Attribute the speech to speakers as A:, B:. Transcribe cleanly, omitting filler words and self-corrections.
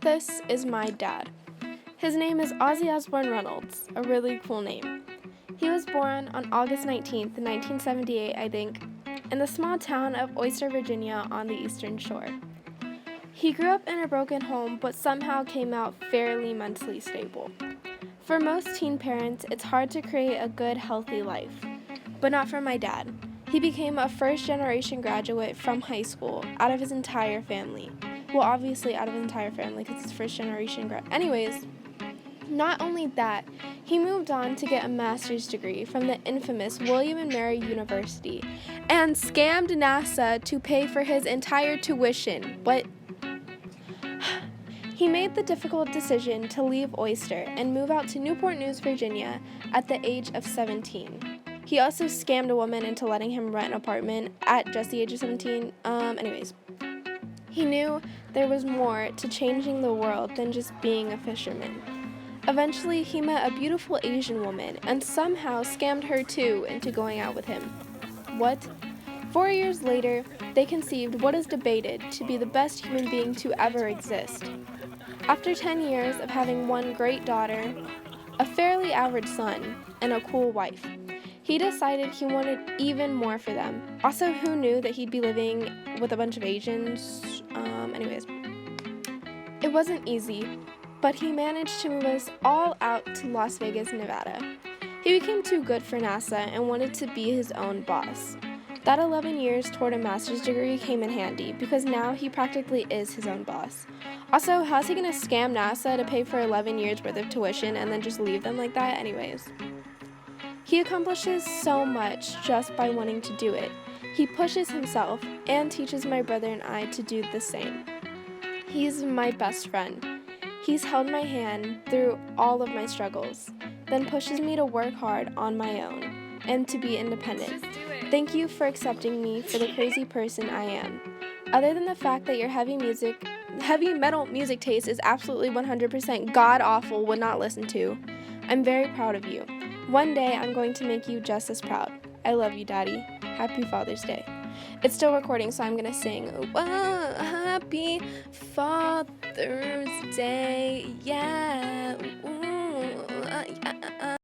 A: This is my dad. His name is Ozzy Osbourne Reynolds, a really cool name. He was born on August 19th, 1978, I think, in the small town of Oyster, Virginia on the Eastern Shore. He grew up in a broken home, but somehow came out fairly mentally stable. For most teen parents, it's hard to create a good, healthy life, but not for my dad. He became a first-generation graduate from high school out of his entire family. Well, obviously out of his entire family because it's first-generation Anyways, not only that, he moved on to get a master's degree from the infamous William & Mary University and scammed NASA to pay for his entire tuition. But he made the difficult decision to leave Oyster and move out to Newport News, Virginia at the age of 17. He also scammed a woman into letting him rent an apartment at just the age of 17. He knew there was more to changing the world than just being a fisherman. Eventually, he met a beautiful Asian woman and somehow scammed her too into going out with him. What? 4 years later, they conceived what is debated to be the best human being to ever exist. After 10 years of having one great daughter, a fairly average son, and a cool wife, he decided he wanted even more for them. Also, who knew that he'd be living with a bunch of Asians? It wasn't easy, but he managed to move us all out to Las Vegas, Nevada. He became too good for NASA and wanted to be his own boss. That 11 years toward a master's degree came in handy because now he practically is his own boss. Also, how's he gonna scam NASA to pay for 11 years worth of tuition and then just leave them like that? He accomplishes so much just by wanting to do it. He pushes himself and teaches my brother and I to do the same. He's my best friend. He's held my hand through all of my struggles, then pushes me to work hard on my own and to be independent. Thank you for accepting me for the crazy person I am. Other than the fact that your heavy metal music taste is absolutely 100% god-awful, would not listen to, I'm very proud of you. One day, I'm going to make you just as proud. I love you, Daddy. Happy Father's Day. It's still recording, so I'm going to sing, "Whoa, Happy Father's Day, yeah, ooh, yeah."